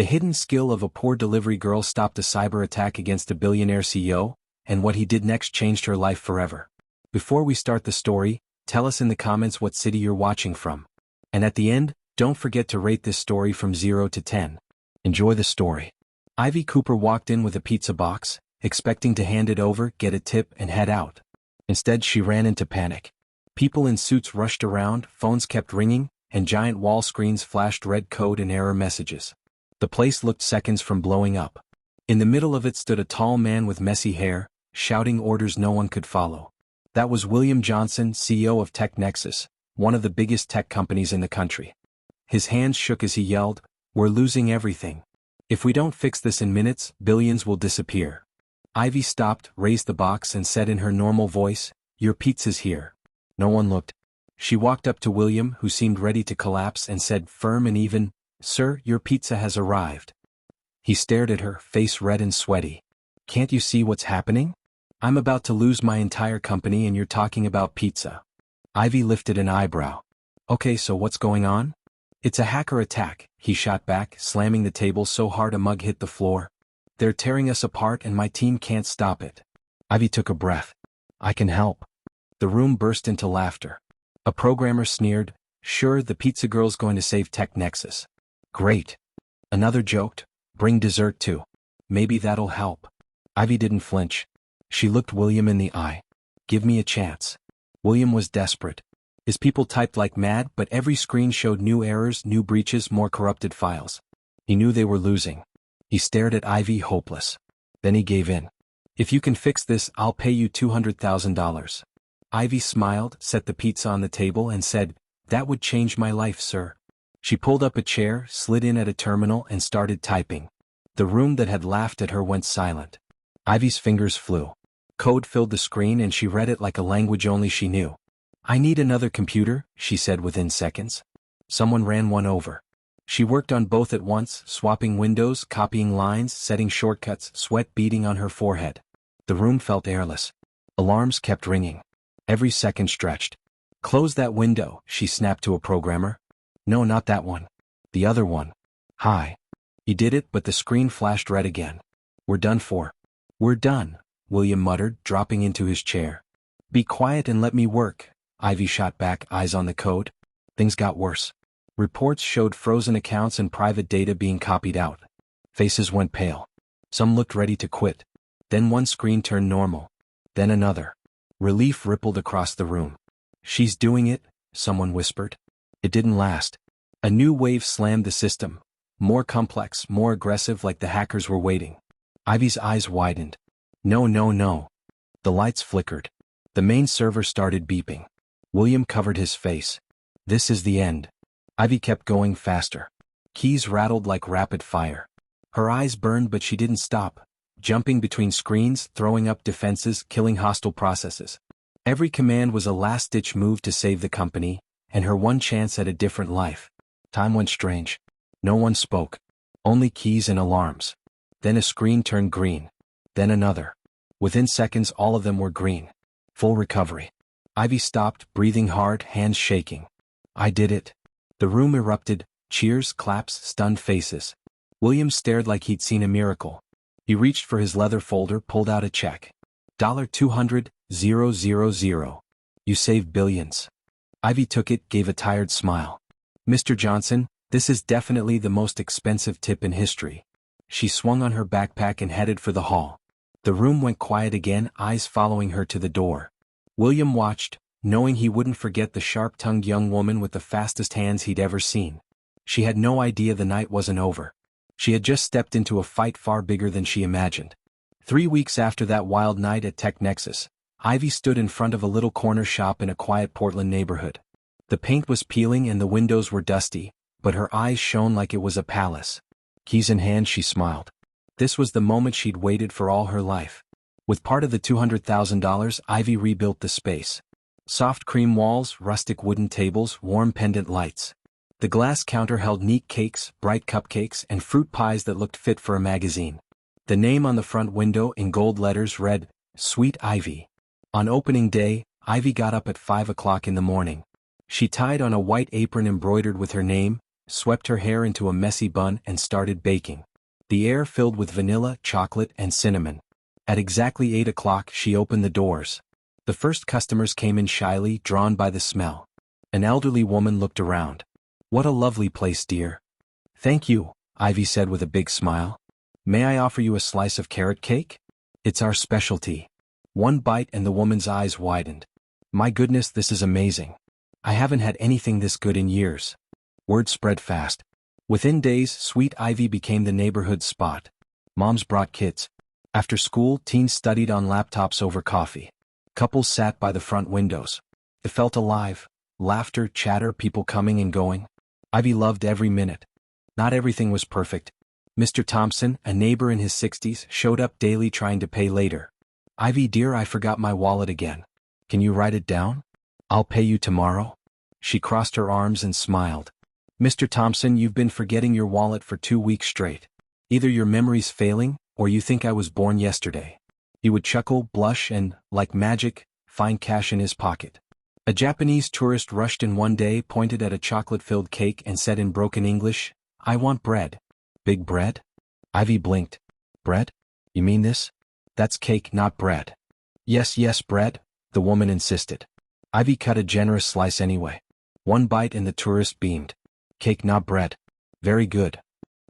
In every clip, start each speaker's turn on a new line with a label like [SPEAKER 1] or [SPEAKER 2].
[SPEAKER 1] The hidden skill of a poor delivery girl stopped a cyber attack against a billionaire CEO, and what he did next changed her life forever. Before we start the story, tell us in the comments what city you're watching from. And at the end, don't forget to rate this story from 0 to 10. Enjoy the story. Ivy Cooper walked in with a pizza box, expecting to hand it over, get a tip, and head out. Instead, she ran into panic. People in suits rushed around, phones kept ringing, and giant wall screens flashed red code and error messages. The place looked seconds from blowing up. In the middle of it stood a tall man with messy hair, shouting orders no one could follow. That was William Johnson, CEO of Tech Nexus, one of the biggest tech companies in the country. His hands shook as he yelled, "We're losing everything. If we don't fix this in minutes, billions will disappear." Ivy stopped, raised the box, and said in her normal voice, "Your pizza's here." No one looked. She walked up to William, who seemed ready to collapse, and said firm and even, "Sir, your pizza has arrived." He stared at her, face red and sweaty. "Can't you see what's happening? I'm about to lose my entire company and you're talking about pizza." Ivy lifted an eyebrow. "Okay, so what's going on?" "It's a hacker attack," he shot back, slamming the table so hard a mug hit the floor. "They're tearing us apart and my team can't stop it." Ivy took a breath. "I can help." The room burst into laughter. A programmer sneered, "Sure, the pizza girl's going to save Tech Nexus." "Great." Another joked, "Bring dessert too. Maybe that'll help." Ivy didn't flinch. She looked William in the eye. "Give me a chance." William was desperate. His people typed like mad, but every screen showed new errors, new breaches, more corrupted files. He knew they were losing. He stared at Ivy, hopeless. Then he gave in. "If you can fix this, I'll pay you $200,000. Ivy smiled, set the pizza on the table, and said, "That would change my life, sir." She pulled up a chair, slid in at a terminal, and started typing. The room that had laughed at her went silent. Ivy's fingers flew. Code filled the screen and she read it like a language only she knew. "I need another computer," she said within seconds. Someone ran one over. She worked on both at once, swapping windows, copying lines, setting shortcuts, sweat beading on her forehead. The room felt airless. Alarms kept ringing. Every second stretched. "Close that window," she snapped to a programmer. "No, not that one. The other one." "Hi." He did it, but the screen flashed red again. "We're done for." "We're done," William muttered, dropping into his chair. "Be quiet and let me work," Ivy shot back, eyes on the code. Things got worse. Reports showed frozen accounts and private data being copied out. Faces went pale. Some looked ready to quit. Then one screen turned normal. Then another. Relief rippled across the room. "She's doing it," someone whispered. It didn't last. A new wave slammed the system. More complex, more aggressive, like the hackers were waiting. Ivy's eyes widened. "No, no, no." The lights flickered. The main server started beeping. William covered his face. "This is the end." Ivy kept going faster. Keys rattled like rapid fire. Her eyes burned, but she didn't stop, jumping between screens, throwing up defenses, killing hostile processes. Every command was a last-ditch move to save the company, and her one chance at a different life. Time went strange. No one spoke. Only keys and alarms. Then a screen turned green. Then another. Within seconds, all of them were green. Full recovery. Ivy stopped, breathing hard, hands shaking. "I did it." The room erupted, cheers, claps, stunned faces. William stared like he'd seen a miracle. He reached for his leather folder, pulled out a check. $200,000. "You saved billions." Ivy took it, gave a tired smile. "Mr. Johnson, this is definitely the most expensive tip in history." She swung on her backpack and headed for the hall. The room went quiet again, eyes following her to the door. William watched, knowing he wouldn't forget the sharp-tongued young woman with the fastest hands he'd ever seen. She had no idea the night wasn't over. She had just stepped into a fight far bigger than she imagined. 3 weeks after that wild night at Tech Nexus, Ivy stood in front of a little corner shop in a quiet Portland neighborhood. The paint was peeling and the windows were dusty, but her eyes shone like it was a palace. Keys in hand, she smiled. This was the moment she'd waited for all her life. With part of the $200,000, Ivy rebuilt the space. Soft cream walls, rustic wooden tables, warm pendant lights. The glass counter held neat cakes, bright cupcakes, and fruit pies that looked fit for a magazine. The name on the front window in gold letters read, "Sweet Ivy." On opening day, Ivy got up at 5 o'clock in the morning. She tied on a white apron embroidered with her name, swept her hair into a messy bun and started baking. The air filled with vanilla, chocolate, and cinnamon. At exactly 8 o'clock she opened the doors. The first customers came in shyly, drawn by the smell. An elderly woman looked around. "What a lovely place, dear." "Thank you," Ivy said with a big smile. "May I offer you a slice of carrot cake? It's our specialty." One bite and the woman's eyes widened. "My goodness, this is amazing. I haven't had anything this good in years." Word spread fast. Within days, Sweet Ivy became the neighborhood spot. Moms brought kids. After school, teens studied on laptops over coffee. Couples sat by the front windows. It felt alive. Laughter, chatter, people coming and going. Ivy loved every minute. Not everything was perfect. Mr. Thompson, a neighbor in his 60s, showed up daily trying to pay later. "Ivy dear, I forgot my wallet again. Can you write it down? I'll pay you tomorrow." She crossed her arms and smiled. "Mr. Thompson, you've been forgetting your wallet for 2 weeks straight. Either your memory's failing, or you think I was born yesterday." He would chuckle, blush, and, like magic, find cash in his pocket. A Japanese tourist rushed in one day, pointed at a chocolate-filled cake and said in broken English, "I want bread." "Big bread?" Ivy blinked. "Bread? You mean this? That's cake, not bread." "Yes, yes, bread," the woman insisted. Ivy cut a generous slice anyway. One bite and the tourist beamed. "Cake, not bread. Very good."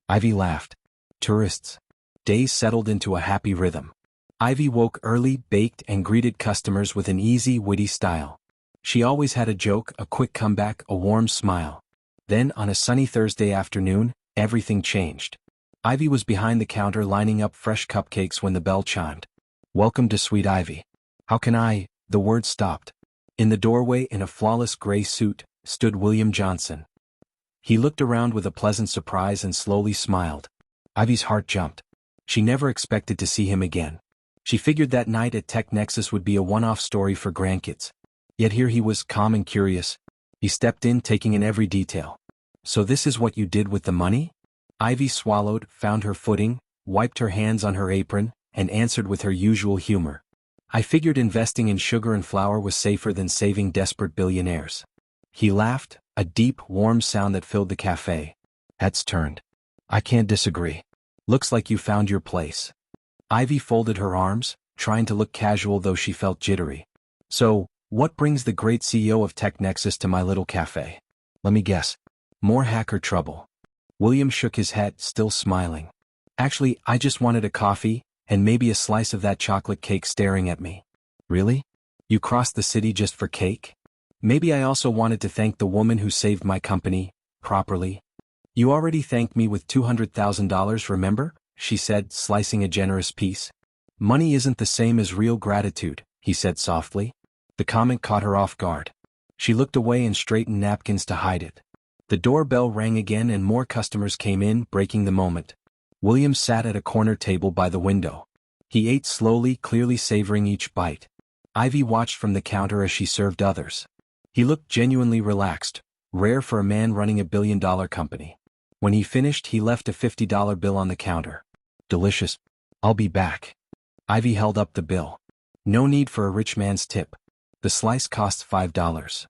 [SPEAKER 1] Ivy laughed. Tourists. Days settled into a happy rhythm. Ivy woke early, baked, and greeted customers with an easy, witty style. She always had a joke, a quick comeback, a warm smile. Then, on a sunny Thursday afternoon, everything changed. Ivy was behind the counter lining up fresh cupcakes when the bell chimed. "Welcome to Sweet Ivy. How can I—" The word stopped. In the doorway, in a flawless gray suit, stood William Johnson. He looked around with a pleasant surprise and slowly smiled. Ivy's heart jumped. She never expected to see him again. She figured that night at Tech Nexus would be a one-off story for grandkids. Yet here he was, calm and curious. He stepped in, taking in every detail. "So this is what you did with the money?" Ivy swallowed, found her footing, wiped her hands on her apron, and answered with her usual humor. "I figured investing in sugar and flour was safer than saving desperate billionaires." He laughed, a deep, warm sound that filled the café. Heads turned. "I can't disagree. Looks like you found your place." Ivy folded her arms, trying to look casual though she felt jittery. "So, what brings the great CEO of Tech Nexus to my little café? Let me guess. More hacker trouble." William shook his head, still smiling. "Actually, I just wanted a coffee, and maybe a slice of that chocolate cake staring at me." "Really? You crossed the city just for cake?" "Maybe I also wanted to thank the woman who saved my company, properly." "You already thanked me with $200,000, remember?" she said, slicing a generous piece. "Money isn't the same as real gratitude," he said softly. The comment caught her off guard. She looked away and straightened napkins to hide it. The doorbell rang again and more customers came in, breaking the moment. William sat at a corner table by the window. He ate slowly, clearly savoring each bite. Ivy watched from the counter as she served others. He looked genuinely relaxed, rare for a man running a billion-dollar company. When he finished, he left a $50 bill on the counter. "Delicious. I'll be back." Ivy held up the bill. "No need for a rich man's tip. The slice costs $5.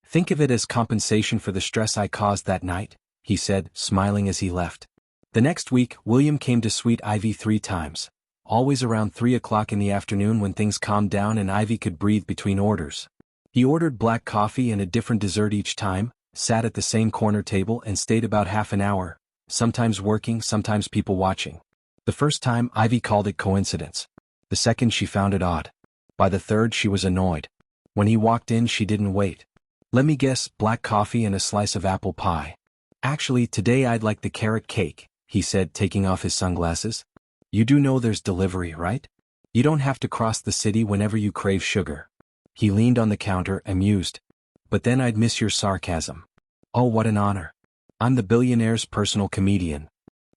[SPEAKER 1] Think of it as compensation for the stress I caused that night," he said, smiling as he left. The next week, William came to Sweet Ivy 3 times. Always around 3 o'clock in the afternoon when things calmed down and Ivy could breathe between orders. He ordered black coffee and a different dessert each time, sat at the same corner table and stayed about half an hour, sometimes working, sometimes people watching. The first time, Ivy called it coincidence. The second, she found it odd. By the third, she was annoyed. When he walked in, she didn't wait. "Let me guess, black coffee and a slice of apple pie." "Actually, today I'd like the carrot cake," he said, taking off his sunglasses. "You do know there's delivery, right? You don't have to cross the city whenever you crave sugar." He leaned on the counter, amused. "But then I'd miss your sarcasm." "Oh, what an honor. I'm the billionaire's personal comedian."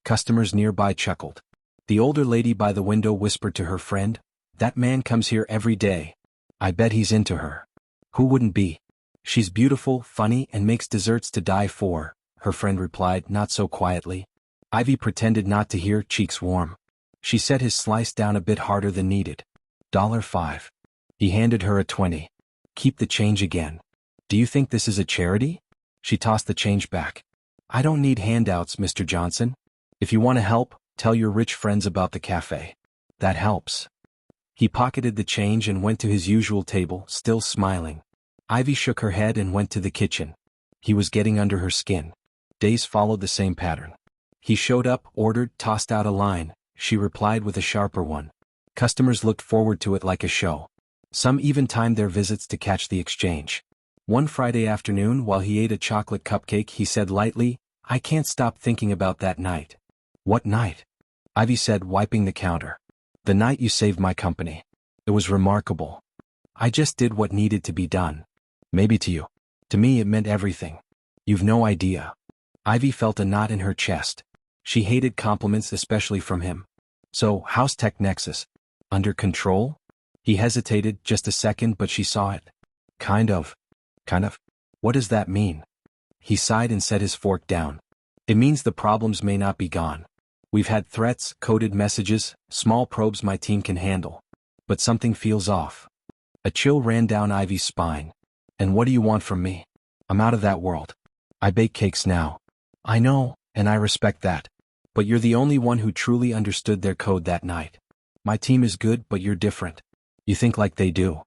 [SPEAKER 1] Customers nearby chuckled. The older lady by the window whispered to her friend, "That man comes here every day. I bet he's into her." "Who wouldn't be? She's beautiful, funny, and makes desserts to die for," her friend replied, not so quietly. Ivy pretended not to hear, cheeks warm. She set his slice down a bit harder than needed. $5. He handed her a 20. "Keep the change again. Do you think this is a charity?" She tossed the change back. I don't need handouts, Mr. Johnson. If you want to help, tell your rich friends about the cafe. That helps. He pocketed the change and went to his usual table, still smiling. Ivy shook her head and went to the kitchen. He was getting under her skin. Days followed the same pattern. He showed up, ordered, tossed out a line. She replied with a sharper one. Customers looked forward to it like a show. Some even timed their visits to catch the exchange. One Friday afternoon, while he ate a chocolate cupcake, he said lightly, "I can't stop thinking about that night." "What night?" Ivy said, wiping the counter. "The night you saved my company. It was remarkable. I just did what needed to be done. Maybe to you. To me it meant everything. You've no idea." Ivy felt a knot in her chest. She hated compliments, especially from him. "So, how's Tech Nexus? Under control?" He hesitated just a second, but she saw it. Kind of. What does that mean?" He sighed and set his fork down. "It means the problems may not be gone. We've had threats, coded messages, small probes my team can handle. But something feels off." A chill ran down Ivy's spine. "And what do you want from me? I'm out of that world. I bake cakes now." "I know, and I respect that. But you're the only one who truly understood their code that night. My team is good, but you're different. You think like they do."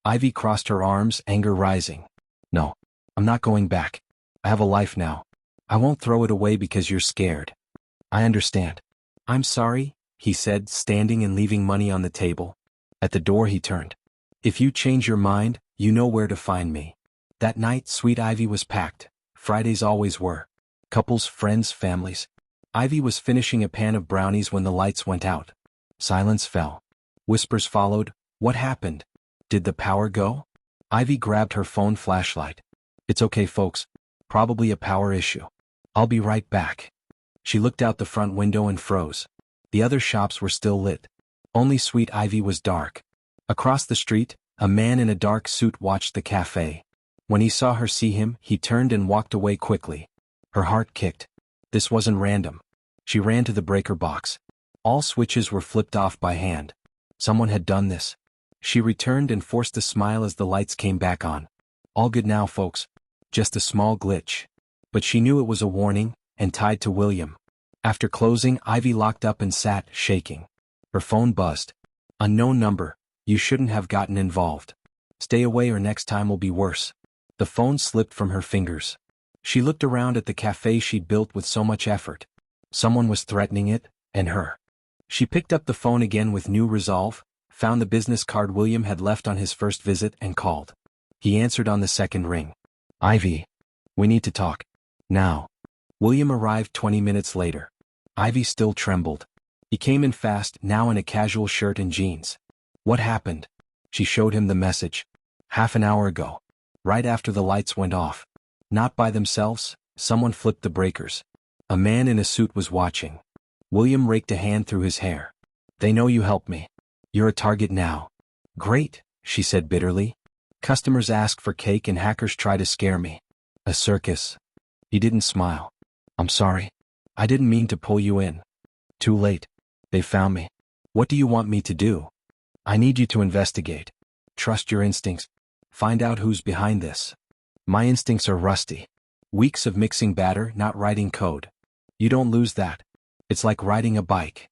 [SPEAKER 1] Ivy crossed her arms, anger rising. "No, I'm not going back. I have a life now. I won't throw it away because you're scared." "I understand." "I'm sorry," he said, standing and leaving money on the table. At the door he turned. "If you change your mind, you know where to find me." That night, Sweet Ivy was packed. Fridays always were. Couples, friends, families. Ivy was finishing a pan of brownies when the lights went out. Silence fell. Whispers followed. "What happened? Did the power go?" Ivy grabbed her phone flashlight. "It's okay, folks. Probably a power issue. I'll be right back." She looked out the front window and froze. The other shops were still lit. Only Sweet Ivy was dark. Across the street, a man in a dark suit watched the cafe. When he saw her see him, he turned and walked away quickly. Her heart kicked. This wasn't random. She ran to the breaker box. All switches were flipped off by hand. Someone had done this. She returned and forced a smile as the lights came back on. "All good now, folks. Just a small glitch." But she knew it was a warning, and tied to William. After closing, Ivy locked up and sat, shaking. Her phone buzzed. "Unknown number. You shouldn't have gotten involved. Stay away or next time will be worse." The phone slipped from her fingers. She looked around at the cafe she'd built with so much effort. Someone was threatening it, and her. She picked up the phone again with new resolve, found the business card William had left on his first visit, and called. He answered on the second ring. "Ivy. We need to talk. Now." William arrived 20 minutes later. Ivy still trembled. He came in fast, now in a casual shirt and jeans. "What happened?" She showed him the message. "Half an hour ago. Right after the lights went off. Not by themselves, someone flipped the breakers. A man in a suit was watching." William raked a hand through his hair. "They know you helped me. You're a target now." "Great," she said bitterly. "Customers ask for cake and hackers try to scare me. A circus." He didn't smile. "I'm sorry. I didn't mean to pull you in." "Too late. They found me." "What do you want me to do?" "I need you to investigate. Trust your instincts. Find out who's behind this." "My instincts are rusty. Weeks of mixing batter, not writing code. You don't lose that. It's like riding a bike.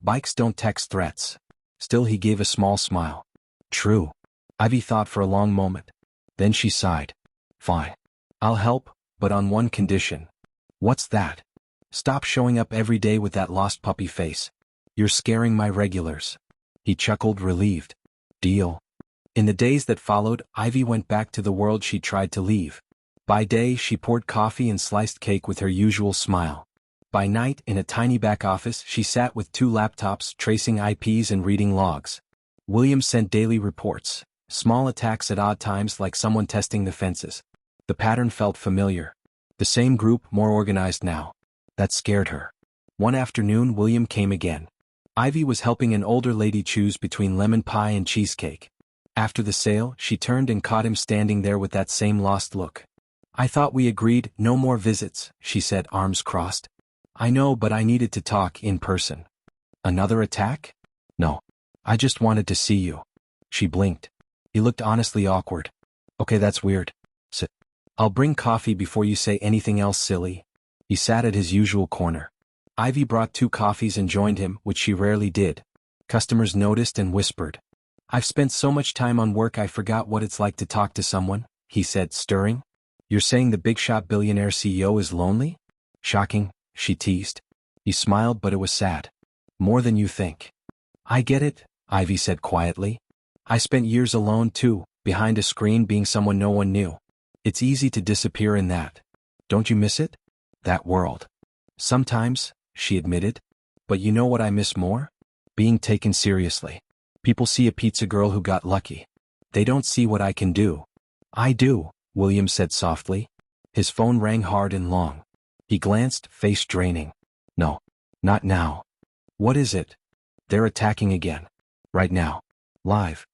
[SPEAKER 1] Bikes don't text threats." Still he gave a small smile. "True." Ivy thought for a long moment. Then she sighed. "Fine. I'll help, but on one condition." "What's that?" "Stop showing up every day with that lost puppy face. You're scaring my regulars." He chuckled, relieved. "Deal." In the days that followed, Ivy went back to the world she tried to leave. By day, she poured coffee and sliced cake with her usual smile. By night, in a tiny back office, she sat with 2 laptops, tracing IPs and reading logs. William sent daily reports, small attacks at odd times like someone testing the fences. The pattern felt familiar. The same group, more organized now. That scared her. One afternoon, William came again. Ivy was helping an older lady choose between lemon pie and cheesecake. After the sale, she turned and caught him standing there with that same lost look. "I thought we agreed, no more visits," she said, arms crossed. "I know, but I needed to talk in person." "Another attack?" "No. I just wanted to see you." She blinked. He looked honestly awkward. "Okay, that's weird. Sit. I'll bring coffee before you say anything else silly." He sat at his usual corner. Ivy brought 2 coffees and joined him, which she rarely did. Customers noticed and whispered. "I've spent so much time on work I forgot what it's like to talk to someone," he said, stirring. "You're saying the big-shot billionaire CEO is lonely?" "Shocking," she teased. He smiled, but it was sad. "More than you think." "I get it," Ivy said quietly. "I spent years alone too, behind a screen being someone no one knew. It's easy to disappear in that. Don't you miss it? That world?" "Sometimes," she admitted. "But you know what I miss more? Being taken seriously. People see a pizza girl who got lucky. They don't see what I can do." "I do," William said softly. His phone rang hard and long. He glanced, face draining. "No. Not now." "What is it?" "They're attacking again. Right now. Live."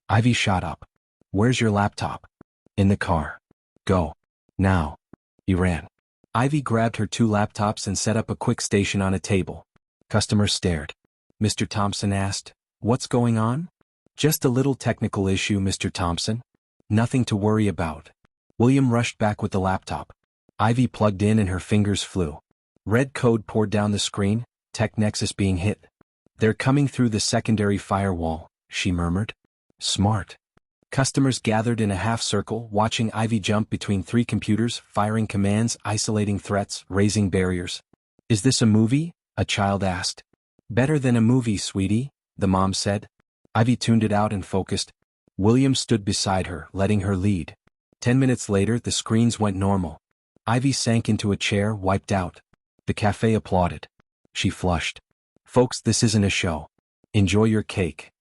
[SPEAKER 1] Ivy shot up. "Where's your laptop?" "In the car." "Go. Now." He ran. Ivy grabbed her 2 laptops and set up a quick station on a table. Customers stared. Mr. Thompson asked, "What's going on?" "Just a little technical issue, Mr. Thompson. Nothing to worry about." William rushed back with the laptop. Ivy plugged in and her fingers flew. Red code poured down the screen, Tech Nexus being hit. "They're coming through the secondary firewall," she murmured. "Smart." Customers gathered in a half-circle, watching Ivy jump between 3 computers, firing commands, isolating threats, raising barriers. "Is this a movie?" a child asked. "Better than a movie, sweetie," the mom said. Ivy tuned it out and focused. William stood beside her, letting her lead. 10 minutes later, the screens went normal. Ivy sank into a chair, wiped out. The cafe applauded. She flushed. "Folks, this isn't a show. Enjoy your cake."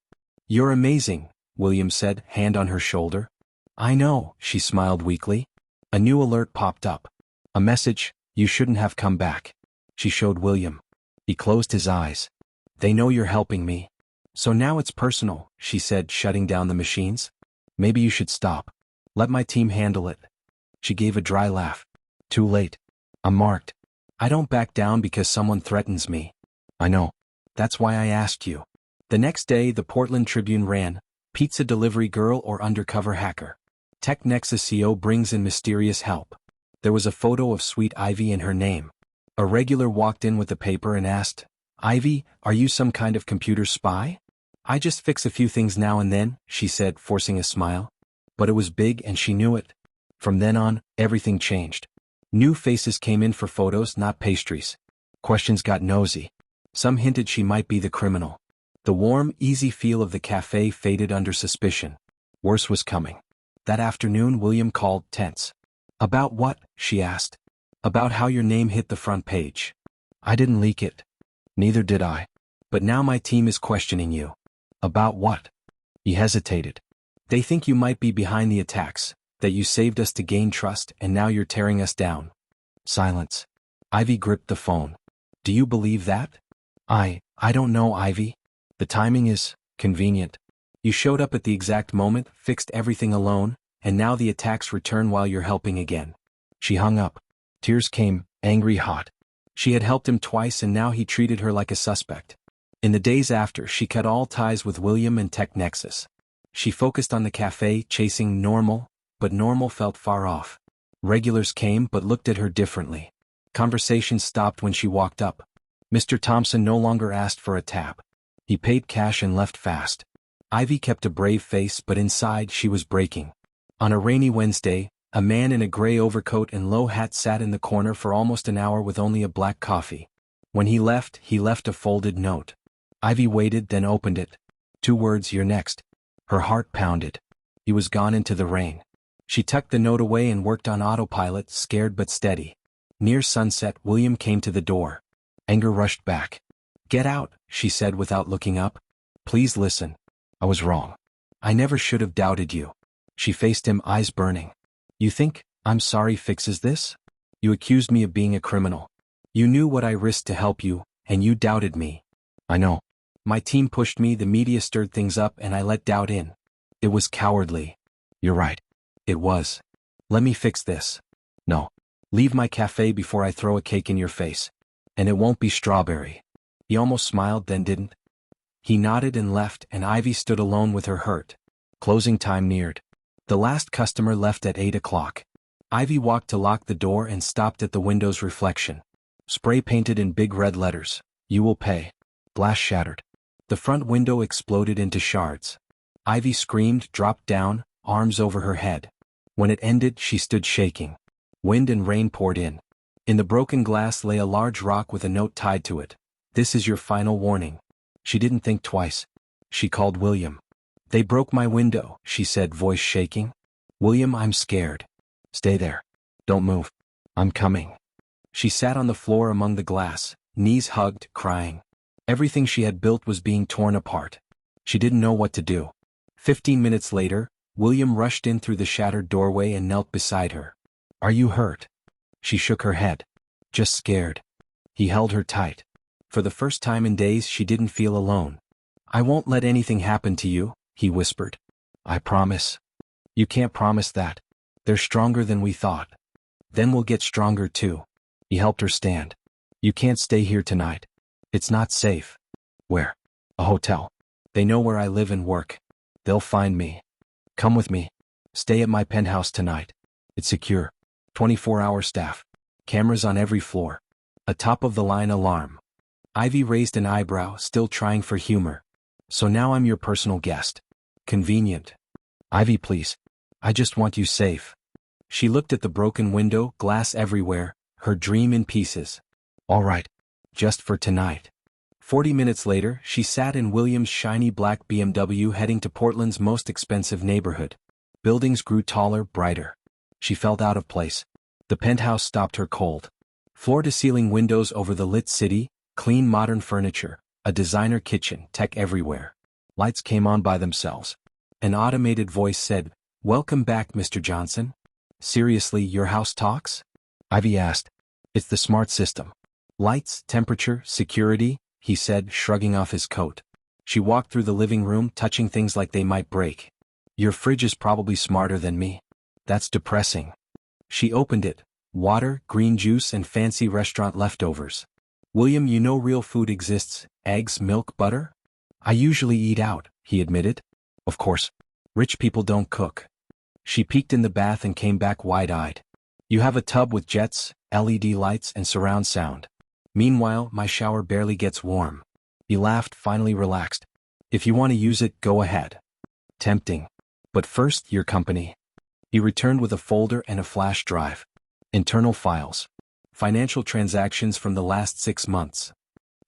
[SPEAKER 1] "You're amazing," William said, hand on her shoulder. "I know," she smiled weakly. A new alert popped up. A message, "You shouldn't have come back." She showed William. He closed his eyes. "They know you're helping me. So now it's personal," she said, shutting down the machines. "Maybe you should stop. Let my team handle it." She gave a dry laugh. "Too late. I'm marked. I don't back down because someone threatens me." "I know. That's why I asked you." The next day, the Portland Tribune ran, "Pizza delivery girl or undercover hacker. Tech Nexus CEO brings in mysterious help." There was a photo of Sweet Ivy and her name. A regular walked in with the paper and asked, "Ivy, are you some kind of computer spy?" "I just fix a few things now and then," she said, forcing a smile. But it was big and she knew it. From then on, everything changed. New faces came in for photos, not pastries. Questions got nosy. Some hinted she might be the criminal. The warm, easy feel of the cafe faded under suspicion. Worse was coming. That afternoon, William called, tense. "About what?" she asked. "About how your name hit the front page." "I didn't leak it." "Neither did I. But now my team is questioning you." "About what?" He hesitated. "They think you might be behind the attacks, that you saved us to gain trust and now you're tearing us down." Silence. Ivy gripped the phone. "Do you believe that?" I don't know, Ivy. The timing is convenient. You showed up at the exact moment, fixed everything alone, and now the attacks return while you're helping again." She hung up. Tears came, angry hot. She had helped him twice and now he treated her like a suspect. In the days after, she cut all ties with William and Tech Nexus. She focused on the cafe, chasing normal, but normal felt far off. Regulars came but looked at her differently. Conversations stopped when she walked up. Mr. Thompson no longer asked for a tab. He paid cash and left fast. Ivy kept a brave face, but inside she was breaking. On a rainy Wednesday, a man in a gray overcoat and low hat sat in the corner for almost an hour with only a black coffee. When he left a folded note. Ivy waited, then opened it. 2 words, "You're next." Her heart pounded. He was gone into the rain. She tucked the note away and worked on autopilot, scared but steady. Near sunset, William came to the door. Anger rushed back. "Get out," she said without looking up. "Please listen. I was wrong. I never should have doubted you." She faced him, eyes burning. "You think I'm sorry fixes this? You accused me of being a criminal. You knew what I risked to help you, and you doubted me." "I know. My team pushed me, the media stirred things up, and I let doubt in. It was cowardly." "You're right. It was. Let me fix this." "No. Leave my cafe before I throw a cake in your face. And it won't be strawberry." He almost smiled, then didn't. He nodded and left, and Ivy stood alone with her hurt. Closing time neared. The last customer left at 8 o'clock. Ivy walked to lock the door and stopped at the window's reflection. Spray painted in big red letters. You will pay. Glass shattered. The front window exploded into shards. Ivy screamed, dropped down, arms over her head. When it ended, she stood shaking. Wind and rain poured in. In the broken glass lay a large rock with a note tied to it. This is your final warning. She didn't think twice. She called William. They broke my window, she said, voice shaking. William, I'm scared. Stay there. Don't move. I'm coming. She sat on the floor among the glass, knees hugged, crying. Everything she had built was being torn apart. She didn't know what to do. 15 minutes later, William rushed in through the shattered doorway and knelt beside her. Are you hurt? She shook her head. Just scared. He held her tight. For the first time in days, she didn't feel alone. I won't let anything happen to you, he whispered. I promise. You can't promise that. They're stronger than we thought. Then we'll get stronger too. He helped her stand. You can't stay here tonight. It's not safe. Where? A hotel. They know where I live and work. They'll find me. Come with me. Stay at my penthouse tonight. It's secure. 24-hour staff. Cameras on every floor. A top-of-the-line alarm. Ivy raised an eyebrow, still trying for humor. So now I'm your personal guest. Convenient. Ivy, please. I just want you safe. She looked at the broken window, glass everywhere, her dream in pieces. All right. Just for tonight. 40 minutes later, she sat in William's shiny black BMW heading to Portland's most expensive neighborhood. Buildings grew taller, brighter. She felt out of place. The penthouse stopped her cold. Floor-to-ceiling windows over the lit city, clean modern furniture, a designer kitchen, tech everywhere. Lights came on by themselves. An automated voice said, Welcome back, Mr. Johnson. Seriously, your house talks? Ivy asked. It's the smart system. Lights, temperature, security, he said, shrugging off his coat. She walked through the living room, touching things like they might break. Your fridge is probably smarter than me. That's depressing. She opened it. Water, green juice, and fancy restaurant leftovers. William, you know real food exists. Eggs, milk, butter? I usually eat out, he admitted. Of course. Rich people don't cook. She peeked in the bath and came back wide-eyed. You have a tub with jets, LED lights, and surround sound. Meanwhile, my shower barely gets warm. He laughed, finally relaxed. If you want to use it, go ahead. Tempting. But first, your company. He returned with a folder and a flash drive. Internal files. Financial transactions from the last 6 months.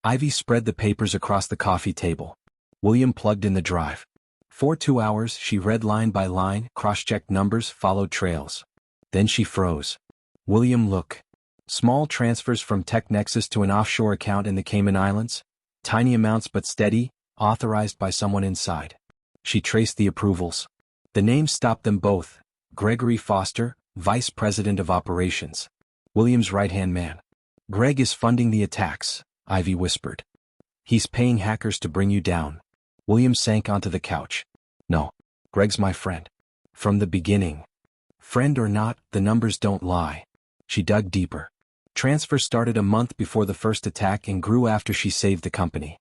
[SPEAKER 1] Ivy spread the papers across the coffee table. William plugged in the drive. For 2 hours, she read line by line, cross-checked numbers, followed trails. Then she froze. William, look. Small transfers from Tech Nexus to an offshore account in the Cayman Islands. Tiny amounts but steady, authorized by someone inside. She traced the approvals. The names stopped them both. Gregory Foster, Vice President of Operations. William's right-hand man. Greg is funding the attacks, Ivy whispered. He's paying hackers to bring you down. William sank onto the couch. No, Greg's my friend. From the beginning. Friend or not, the numbers don't lie. She dug deeper. Transfer started a month before the first attack and grew after she saved the company.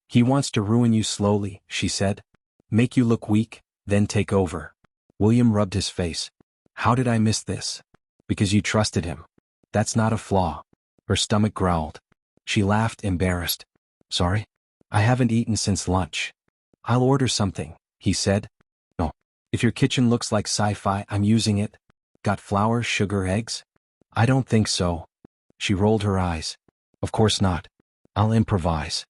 [SPEAKER 1] He wants to ruin you slowly, she said. Make you look weak, then take over. William rubbed his face. How did I miss this? Because you trusted him. That's not a flaw. Her stomach growled. She laughed, embarrassed. Sorry? I haven't eaten since lunch. I'll order something, he said. No. If your kitchen looks like sci-fi, I'm using it. Got flour, sugar, eggs? I don't think so. She rolled her eyes. Of course not. I'll improvise.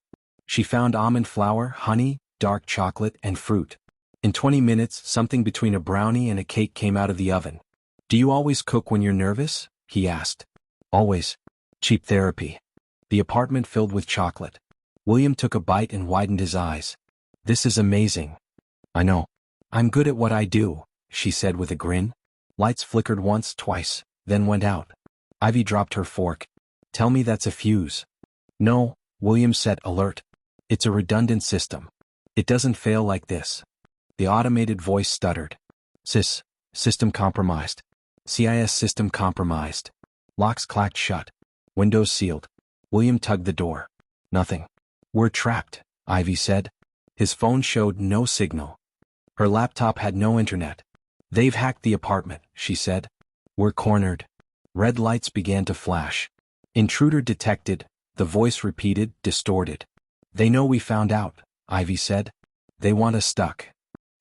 [SPEAKER 1] She found almond flour, honey, dark chocolate, and fruit. In 20 minutes, something between a brownie and a cake came out of the oven. Do you always cook when you're nervous? He asked. Always. Cheap therapy. The apartment filled with chocolate. William took a bite and widened his eyes. This is amazing. I know. I'm good at what I do, she said with a grin. Lights flickered once, twice, then went out. Ivy dropped her fork. Tell me that's a fuse. No, William said, alert. It's a redundant system. It doesn't fail like this. The automated voice stuttered. System compromised. CIS system compromised. Locks clacked shut. Windows sealed. William tugged the door. Nothing. We're trapped, Ivy said. His phone showed no signal. Her laptop had no internet. They've hacked the apartment, she said. We're cornered. Red lights began to flash. Intruder detected, the voice repeated, distorted. They know we found out, Ivy said. They want us stuck.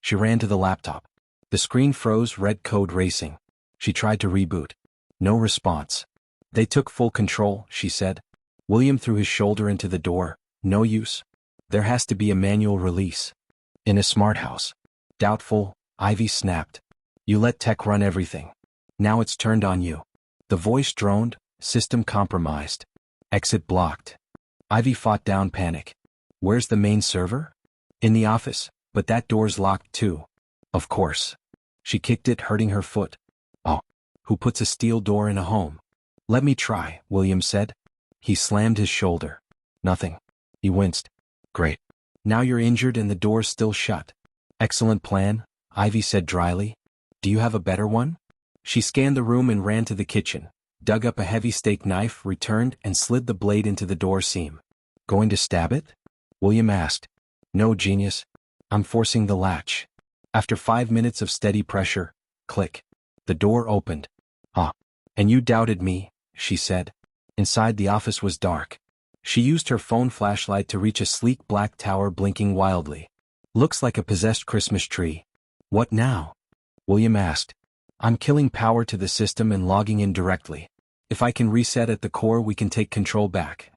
[SPEAKER 1] She ran to the laptop. The screen froze, red code racing. She tried to reboot. No response. They took full control, she said. William threw his shoulder into the door. No use. There has to be a manual release. In a smart house. Doubtful, Ivy snapped. You let tech run everything. Now it's turned on you. The voice droned, system compromised. Exit blocked. Ivy fought down panic. Where's the main server? In the office, but that door's locked too. Of course. She kicked it, hurting her foot. Oh, who puts a steel door in a home? Let me try, William said. He slammed his shoulder. Nothing. He winced. Great. Now you're injured and the door's still shut. Excellent plan, Ivy said dryly. Do you have a better one? She scanned the room and ran to the kitchen, dug up a heavy steak knife, returned, and slid the blade into the door seam. Going to stab it? William asked. No, genius. I'm forcing the latch. After 5 minutes of steady pressure, click. The door opened. Ah. And you doubted me, she said. Inside the office was dark. She used her phone flashlight to reach a sleek black tower blinking wildly. Looks like a possessed Christmas tree. What now? William asked. I'm killing power to the system and logging in directly. If I can reset at the core, we can take control back.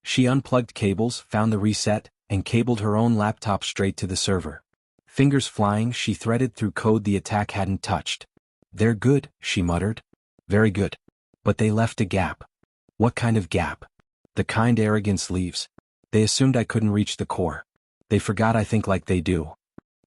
[SPEAKER 1] She unplugged cables, found the reset, and cabled her own laptop straight to the server. Fingers flying, she threaded through code the attack hadn't touched. They're good, she muttered. Very good. But they left a gap. What kind of gap? The kind arrogance leaves. They assumed I couldn't reach the core. They forgot I think like they do.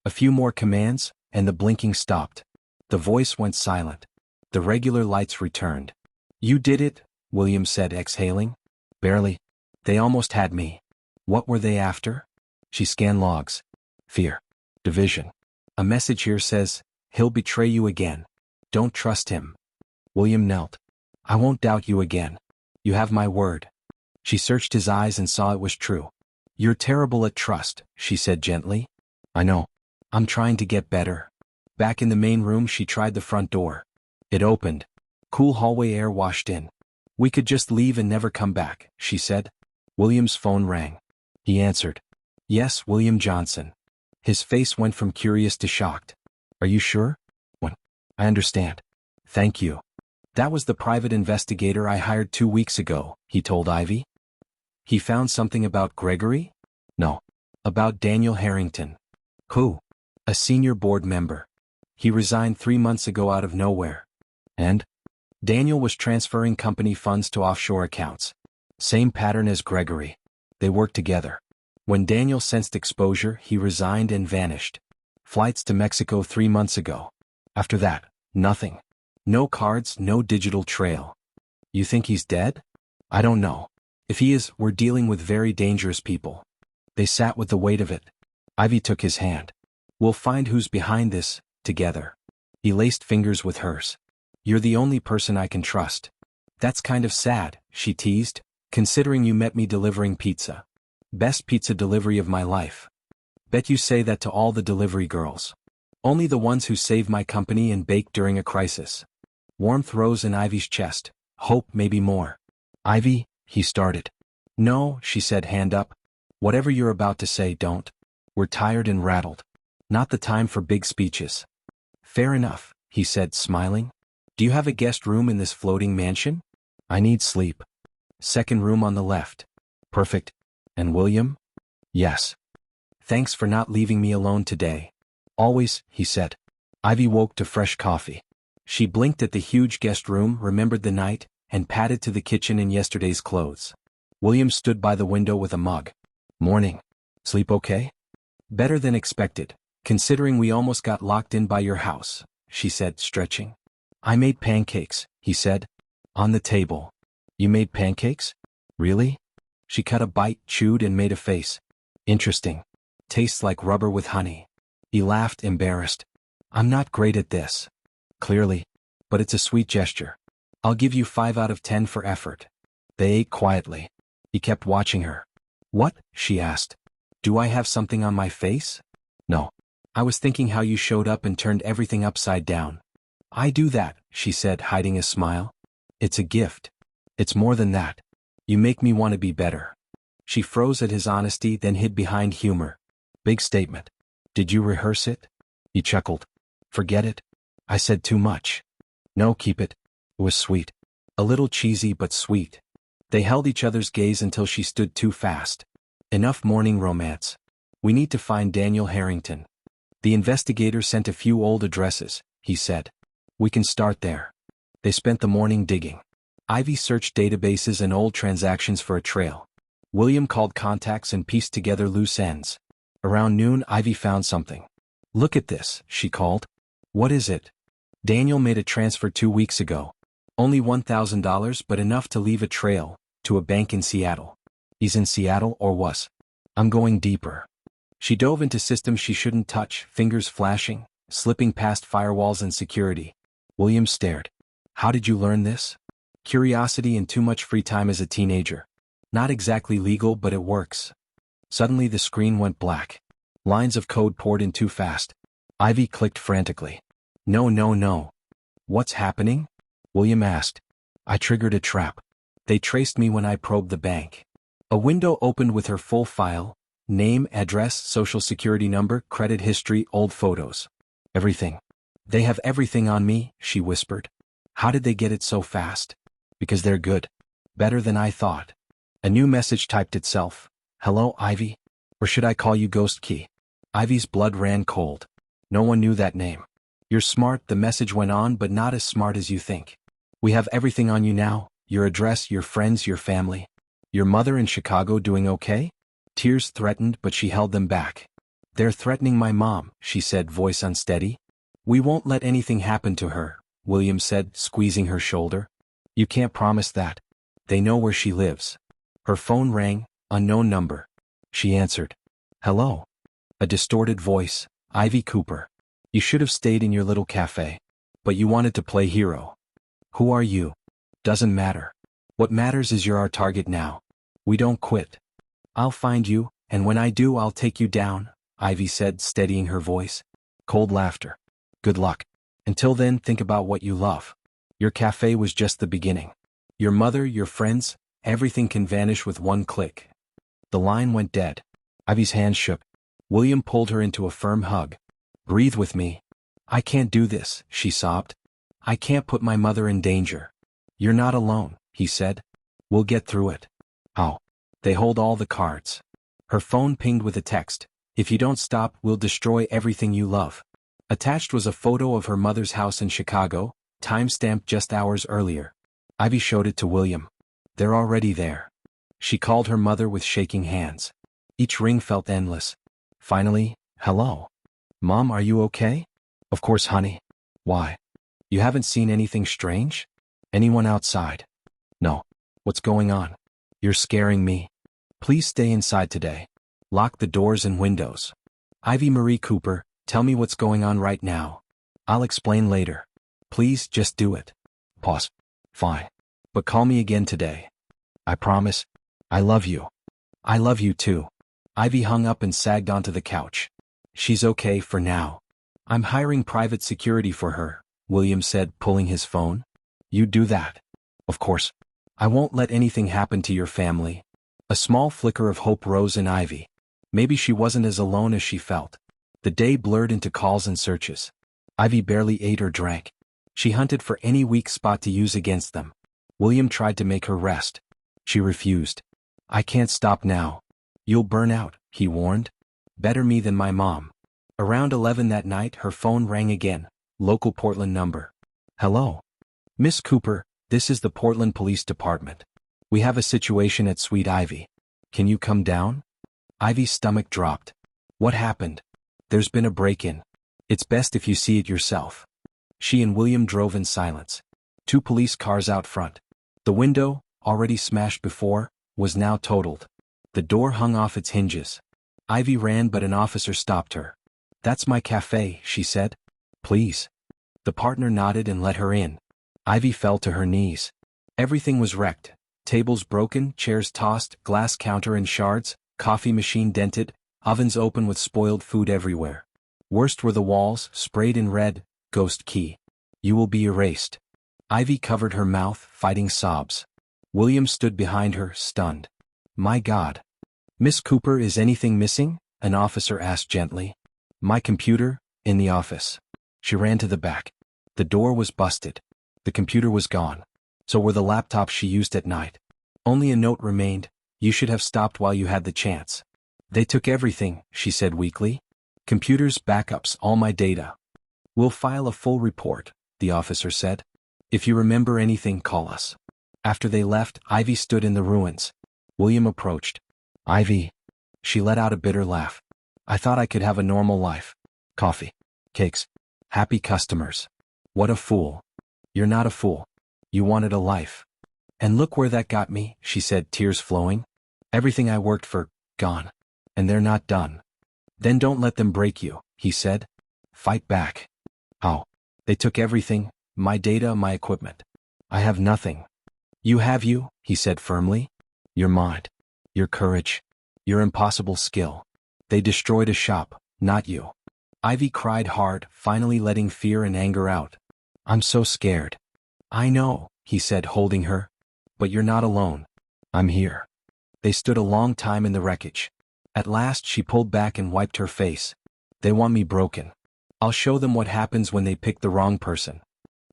[SPEAKER 1] A few more commands, and the blinking stopped. The voice went silent. The regular lights returned. You did it, William said, exhaling. Barely. They almost had me. What were they after? She scanned logs. Fear. Division. A message here says, he'll betray you again. Don't trust him. William knelt. I won't doubt you again. You have my word. She searched his eyes and saw it was true. You're terrible at trust, she said gently. I know. I'm trying to get better. Back in the main room, she tried the front door. It opened. Cool hallway air washed in. We could just leave and never come back, she said. William's phone rang. He answered. Yes, William Johnson. His face went from curious to shocked. Are you sure? What? I understand. Thank you. That was the private investigator I hired 2 weeks ago, he told Ivy. He found something about Gregory? No. About Daniel Harrington. Who? A senior board member. He resigned 3 months ago out of nowhere. And? Daniel was transferring company funds to offshore accounts. Same pattern as Gregory. They worked together. When Daniel sensed exposure, he resigned and vanished. Flights to Mexico 3 months ago. After that, nothing. No cards, no digital trail. You think he's dead? I don't know. If he is, we're dealing with very dangerous people. They sat with the weight of it. Ivy took his hand. We'll find who's behind this, together. He laced fingers with hers. You're the only person I can trust. That's kind of sad, she teased, considering you met me delivering pizza. Best pizza delivery of my life. Bet you say that to all the delivery girls. Only the ones who save my company and bake during a crisis. Warmth rose in Ivy's chest. Hope, maybe more. Ivy, he started. No, she said, hand up. Whatever you're about to say, don't. We're tired and rattled. Not the time for big speeches. Fair enough, he said, smiling. Do you have a guest room in this floating mansion? I need sleep. Second room on the left. Perfect. And William? Yes. Thanks for not leaving me alone today. Always, he said. Ivy woke to fresh coffee. She blinked at the huge guest room, remembered the night, and padded to the kitchen in yesterday's clothes. William stood by the window with a mug. Morning. Sleep okay? Better than expected, considering we almost got locked in by your house, she said, stretching. I made pancakes, he said. On the table. You made pancakes? Really? She cut a bite, chewed, and made a face. Interesting. Tastes like rubber with honey. He laughed, embarrassed. I'm not great at this. Clearly. But it's a sweet gesture. I'll give you 5 out of 10 for effort. They ate quietly. He kept watching her. What? She asked. Do I have something on my face? No. I was thinking how you showed up and turned everything upside down. I do that, she said, hiding a smile. It's a gift. It's more than that. You make me want to be better. She froze at his honesty, then hid behind humor. Big statement. Did you rehearse it? He chuckled. Forget it. I said too much. No, keep it. It was sweet. A little cheesy but sweet. They held each other's gaze until she stood too fast. Enough morning romance. We need to find Daniel Harrington. The investigator sent a few old addresses, he said. We can start there. They spent the morning digging. Ivy searched databases and old transactions for a trail. William called contacts and pieced together loose ends. Around noon, Ivy found something. Look at this, she called. What is it? Daniel made a transfer 2 weeks ago. Only $1,000, but enough to leave a trail, to a bank in Seattle. He's in Seattle, or was. I'm going deeper. She dove into systems she shouldn't touch, fingers flashing, slipping past firewalls and security. William stared. How did you learn this? Curiosity and too much free time as a teenager. Not exactly legal, but it works. Suddenly the screen went black. Lines of code poured in too fast. Ivy clicked frantically. No, no, no. What's happening? William asked. I triggered a trap. They traced me when I probed the bank. A window opened with her full file. Name, address, social security number, credit history, old photos. Everything. They have everything on me, she whispered. How did they get it so fast? Because they're good. Better than I thought. A new message typed itself. Hello, Ivy? Or should I call you Ghost Key? Ivy's blood ran cold. No one knew that name. You're smart, the message went on, but not as smart as you think. We have everything on you now, your address, your friends, your family. Your mother in Chicago doing okay? Tears threatened, but she held them back. They're threatening my mom, she said, voice unsteady. We won't let anything happen to her, William said, squeezing her shoulder. You can't promise that. They know where she lives. Her phone rang, unknown number. She answered. Hello. A distorted voice, Ivy Cooper. You should have stayed in your little café. But you wanted to play hero. Who are you? Doesn't matter. What matters is you're our target now. We don't quit. I'll find you, and when I do I'll take you down, Ivy said, steadying her voice. Cold laughter. Good luck. Until then, think about what you love. Your café was just the beginning. Your mother, your friends, everything can vanish with one click. The line went dead. Ivy's hand shook. William pulled her into a firm hug. Breathe with me. I can't do this, she sobbed. I can't put my mother in danger. You're not alone, he said. We'll get through it. How? They hold all the cards. Her phone pinged with a text. If you don't stop, we'll destroy everything you love. Attached was a photo of her mother's house in Chicago, time-stamped just hours earlier. Ivy showed it to William. They're already there. She called her mother with shaking hands. Each ring felt endless. Finally, hello. Mom, are you okay? Of course, honey. Why? You haven't seen anything strange? Anyone outside? No. What's going on? You're scaring me. Please stay inside today. Lock the doors and windows. Ivy Marie Cooper, tell me what's going on right now. I'll explain later. Please, just do it. Pause. Fine. But call me again today. I promise. I love you. I love you too. Ivy hung up and sagged onto the couch. She's okay for now. I'm hiring private security for her, William said, pulling his phone. You do that. Of course. I won't let anything happen to your family. A small flicker of hope rose in Ivy. Maybe she wasn't as alone as she felt. The day blurred into calls and searches. Ivy barely ate or drank. She hunted for any weak spot to use against them. William tried to make her rest. She refused. I can't stop now. You'll burn out, he warned. Better me than my mom. Around 11 that night, her phone rang again. Local Portland number. Hello. Miss Cooper, this is the Portland Police Department. We have a situation at Sweet Ivy. Can you come down? Ivy's stomach dropped. What happened? There's been a break-in. It's best if you see it yourself. She and William drove in silence. 2 police cars out front. The window, already smashed before, was now totaled. The door hung off its hinges. Ivy ran, but an officer stopped her. That's my café, she said. Please. The partner nodded and let her in. Ivy fell to her knees. Everything was wrecked. Tables broken, chairs tossed, glass counter in shards, coffee machine dented, ovens open with spoiled food everywhere. Worst were the walls, sprayed in red, Ghost Key. You will be erased. Ivy covered her mouth, fighting sobs. William stood behind her, stunned. My God. Miss Cooper, is anything missing? An officer asked gently. My computer, in the office. She ran to the back. The door was busted. The computer was gone. So were the laptops she used at night. Only a note remained. You should have stopped while you had the chance. They took everything, she said weakly. Computers, backups, all my data. We'll file a full report, the officer said. If you remember anything, call us. After they left, Ivy stood in the ruins. William approached. Ivy. She let out a bitter laugh. I thought I could have a normal life. Coffee. Cakes. Happy customers. What a fool. You're not a fool. You wanted a life. And look where that got me, she said, tears flowing. Everything I worked for, gone. And they're not done. Then don't let them break you, he said. Fight back. How? They took everything, my data, my equipment. I have nothing. You have you, he said firmly. Your mind. Your courage. Your impossible skill. They destroyed a shop, not you. Ivy cried hard, finally letting fear and anger out. I'm so scared. I know, he said, holding her. But you're not alone. I'm here. They stood a long time in the wreckage. At last she pulled back and wiped her face. They want me broken. I'll show them what happens when they pick the wrong person.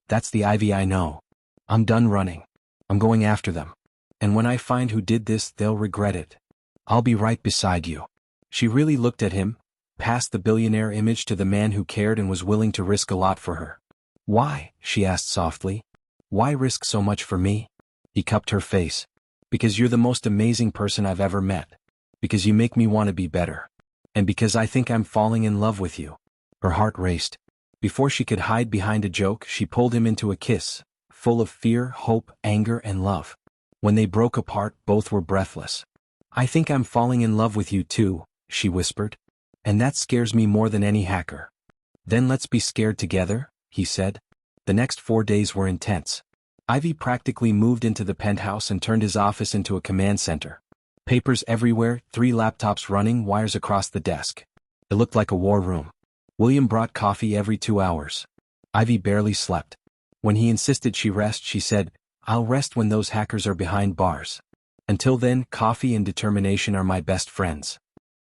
[SPEAKER 1] That's the Ivy I know. I'm done running. I'm going after them. And when I find who did this, they'll regret it. I'll be right beside you. She really looked at him, past the billionaire image to the man who cared and was willing to risk a lot for her. Why? She asked softly. Why risk so much for me? He cupped her face. Because you're the most amazing person I've ever met. Because you make me want to be better. And because I think I'm falling in love with you. Her heart raced. Before she could hide behind a joke, she pulled him into a kiss, full of fear, hope, anger, and love. When they broke apart, both were breathless. I think I'm falling in love with you too, she whispered. And that scares me more than any hacker. Then let's be scared together, he said. The next 4 days were intense. Ivy practically moved into the penthouse and turned his office into a command center. Papers everywhere, 3 laptops running, wires across the desk. It looked like a war room. William brought coffee every 2 hours. Ivy barely slept. When he insisted she rest, she said, I'll rest when those hackers are behind bars. Until then, coffee and determination are my best friends.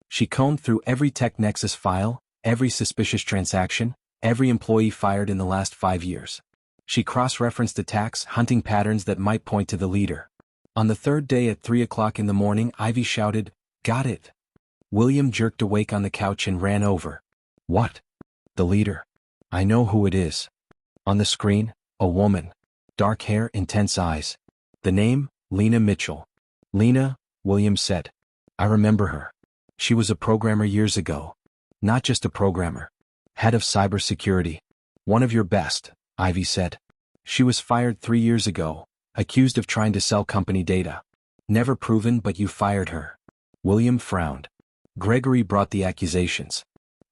[SPEAKER 1] She combed through every Tech Nexus file, every suspicious transaction, every employee fired in the last 5 years. She cross-referenced attacks, hunting patterns that might point to the leader. On the 3rd day at 3 o'clock in the morning, Ivy shouted, Got it. William jerked awake on the couch and ran over. What? The leader. I know who it is. On the screen, a woman. Dark hair, intense eyes. The name, Lena Mitchell. Lena, William said. I remember her. She was a programmer years ago. Not just a programmer. Head of cybersecurity. One of your best, Ivy said. She was fired 3 years ago, accused of trying to sell company data. Never proven, but you fired her. William frowned. Gregory brought the accusations.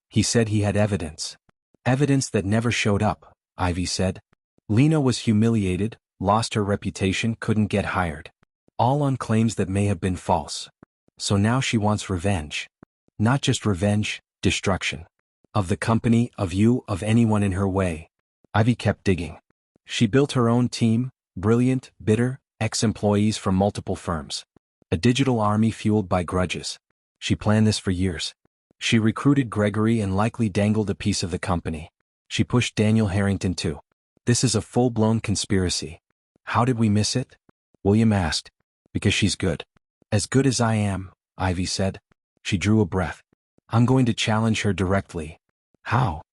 [SPEAKER 1] He said he had evidence. Evidence that never showed up, Ivy said. Lena was humiliated, lost her reputation, couldn't get hired. All on claims that may have been false. So now she wants revenge. Not just revenge, destruction. Of the company, of you, of anyone in her way. Ivy kept digging. She built her own team, brilliant, bitter, ex-employees from multiple firms. A digital army fueled by grudges. She planned this for years. She recruited Gregory and likely dangled a piece of the company. She pushed Daniel Harrington too. This is a full-blown conspiracy. How did we miss it? William asked. Because she's good. As good as I am, Ivy said. She drew a breath. I'm going to challenge her directly. How?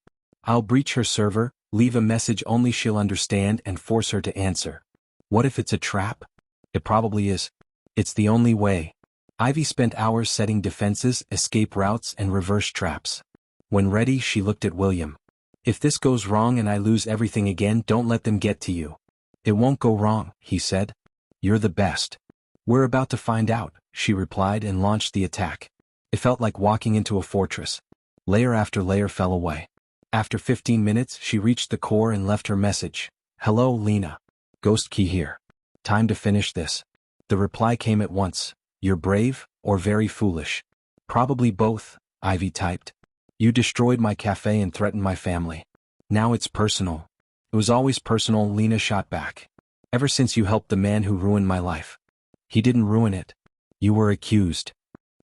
[SPEAKER 1] I'll breach her server, leave a message only she'll understand and force her to answer. What if it's a trap? It probably is. It's the only way. Ivy spent hours setting defenses, escape routes, and reverse traps. When ready, she looked at William. If this goes wrong and I lose everything again, don't let them get to you. It won't go wrong, he said. You're the best. We're about to find out, she replied and launched the attack. It felt like walking into a fortress. Layer after layer fell away. After 15 minutes, she reached the core and left her message. Hello, Lena. Ghost key here. Time to finish this. The reply came at once. You're brave, or very foolish. Probably both, Ivy typed. You destroyed my cafe and threatened my family. Now it's personal. It was always personal, Lena shot back. Ever since you helped the man who ruined my life. He didn't ruin it. You were accused.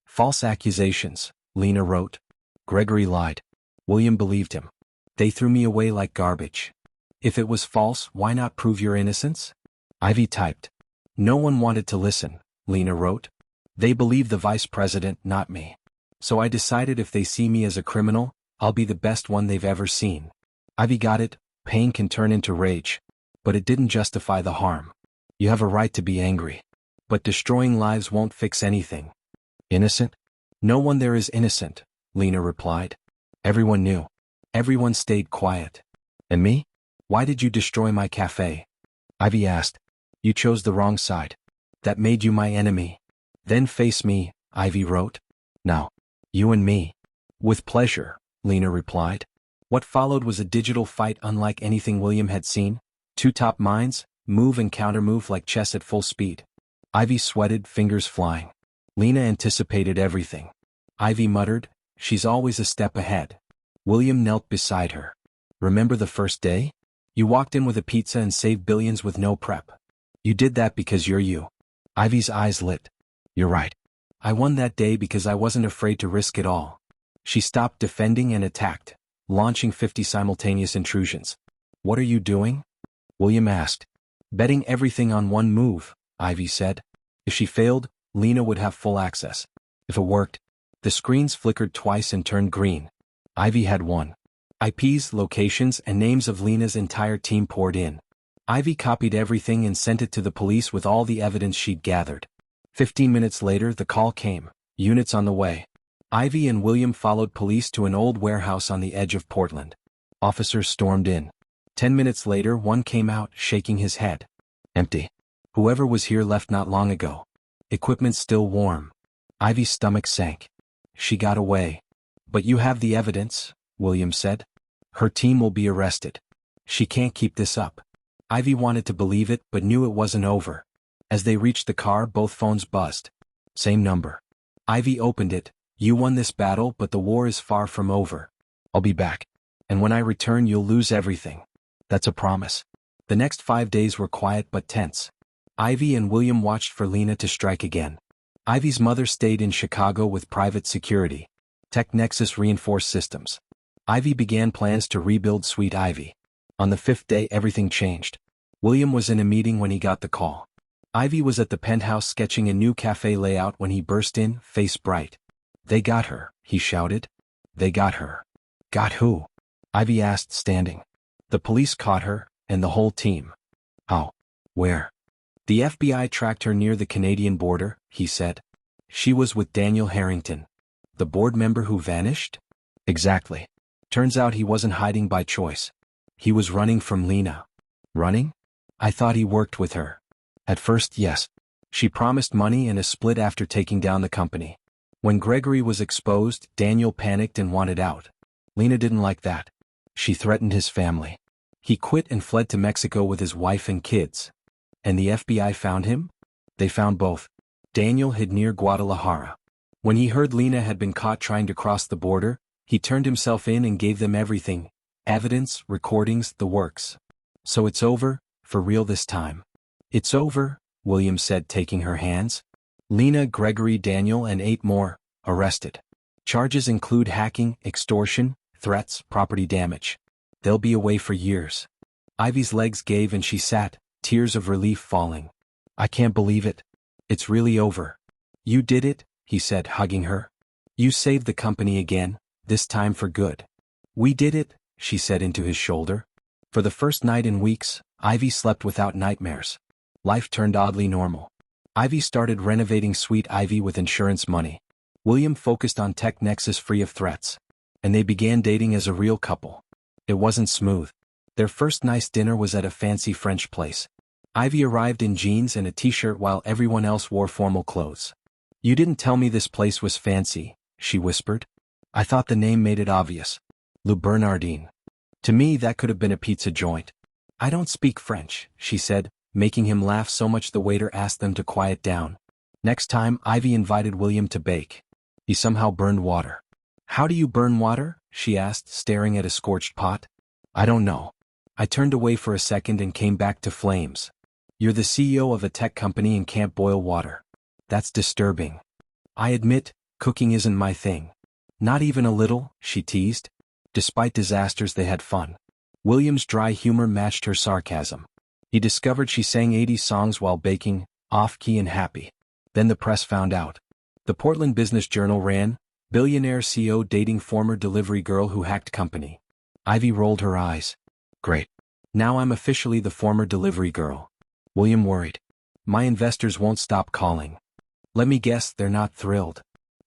[SPEAKER 1] False accusations, Lena wrote. Gregory lied. William believed him. They threw me away like garbage. If it was false, why not prove your innocence? Ivy typed. No one wanted to listen, Lena wrote. They believe the vice president, not me. So I decided if they see me as a criminal, I'll be the best one they've ever seen. Ivy got it. Pain can turn into rage. But it didn't justify the harm. You have a right to be angry. But destroying lives won't fix anything. Innocent? No one there is innocent, Lena replied. Everyone knew. Everyone stayed quiet. And me? Why did you destroy my café? Ivy asked. You chose the wrong side. That made you my enemy. Then face me, Ivy wrote. Now. You and me. With pleasure, Lena replied. What followed was a digital fight unlike anything William had seen. Two top minds, move and countermove like chess at full speed. Ivy sweated, fingers flying. Lena anticipated everything. Ivy muttered, she's always a step ahead. William knelt beside her. Remember the first day? You walked in with a pizza and saved billions with no prep. You did that because you're you. Ivy's eyes lit. You're right. I won that day because I wasn't afraid to risk it all. She stopped defending and attacked, launching 50 simultaneous intrusions. What are you doing? William asked. Betting everything on one move, Ivy said. If she failed, Lena would have full access. If it worked, the screens flickered twice and turned green. Ivy had won. IPs, locations, and names of Lena's entire team poured in. Ivy copied everything and sent it to the police with all the evidence she'd gathered. 15 minutes later, the call came. Units on the way. Ivy and William followed police to an old warehouse on the edge of Portland. Officers stormed in. 10 minutes later, one came out, shaking his head. Empty. Whoever was here left not long ago. Equipment still warm. Ivy's stomach sank. She got away. But you have the evidence, William said. Her team will be arrested. She can't keep this up. Ivy wanted to believe it but knew it wasn't over. As they reached the car, both phones buzzed. Same number. Ivy opened it. You won this battle, but the war is far from over. I'll be back. And when I return, you'll lose everything. That's a promise. The next 5 days were quiet but tense. Ivy and William watched for Lena to strike again. Ivy's mother stayed in Chicago with private security. Tech Nexus reinforced systems. Ivy began plans to rebuild Sweet Ivy. On the 5th day, everything changed. William was in a meeting when he got the call. Ivy was at the penthouse sketching a new cafe layout when he burst in, face bright. They got her, he shouted. They got her. Got who? Ivy asked, standing. The police caught her, and the whole team. How? Where? The FBI tracked her near the Canadian border, he said. She was with Daniel Harrington. The board member who vanished? Exactly. Turns out he wasn't hiding by choice. He was running from Lena. Running? I thought he worked with her. At first, yes. She promised money and a split after taking down the company. When Gregory was exposed, Daniel panicked and wanted out. Lena didn't like that. She threatened his family. He quit and fled to Mexico with his wife and kids. And the FBI found him? They found both. Daniel hid near Guadalajara. When he heard Lena had been caught trying to cross the border, he turned himself in and gave them everything. Evidence, recordings, the works. So it's over, for real this time. It's over, William said, taking her hands. Lena, Gregory, Daniel, and 8 more, arrested. Charges include hacking, extortion, threats, property damage. They'll be away for years. Ivy's legs gave and she sat, tears of relief falling. I can't believe it. It's really over. You did it, he said, hugging her. You saved the company again, this time for good. We did it, she said into his shoulder. For the first night in weeks, Ivy slept without nightmares. Life turned oddly normal. Ivy started renovating Sweet Ivy with insurance money. William focused on Tech Nexus free of threats. And they began dating as a real couple. It wasn't smooth. Their first nice dinner was at a fancy French place. Ivy arrived in jeans and a t-shirt while everyone else wore formal clothes. You didn't tell me this place was fancy, she whispered. I thought the name made it obvious. Le Bernardin. To me, that could have been a pizza joint. I don't speak French, she said, making him laugh so much the waiter asked them to quiet down. Next time, Ivy invited William to bake. He somehow burned water. How do you burn water? She asked, staring at a scorched pot. I don't know. I turned away for a second and came back to flames. You're the CEO of a tech company and can't boil water. That's disturbing. I admit, cooking isn't my thing. Not even a little, she teased. Despite disasters, they had fun. William's dry humor matched her sarcasm. He discovered she sang 80s songs while baking, off-key and happy. Then the press found out. The Portland Business Journal ran, "Billionaire CEO dating former delivery girl who hacked company." Ivy rolled her eyes. Great. Now I'm officially the former delivery girl. William worried. My investors won't stop calling. Let me guess, they're not thrilled.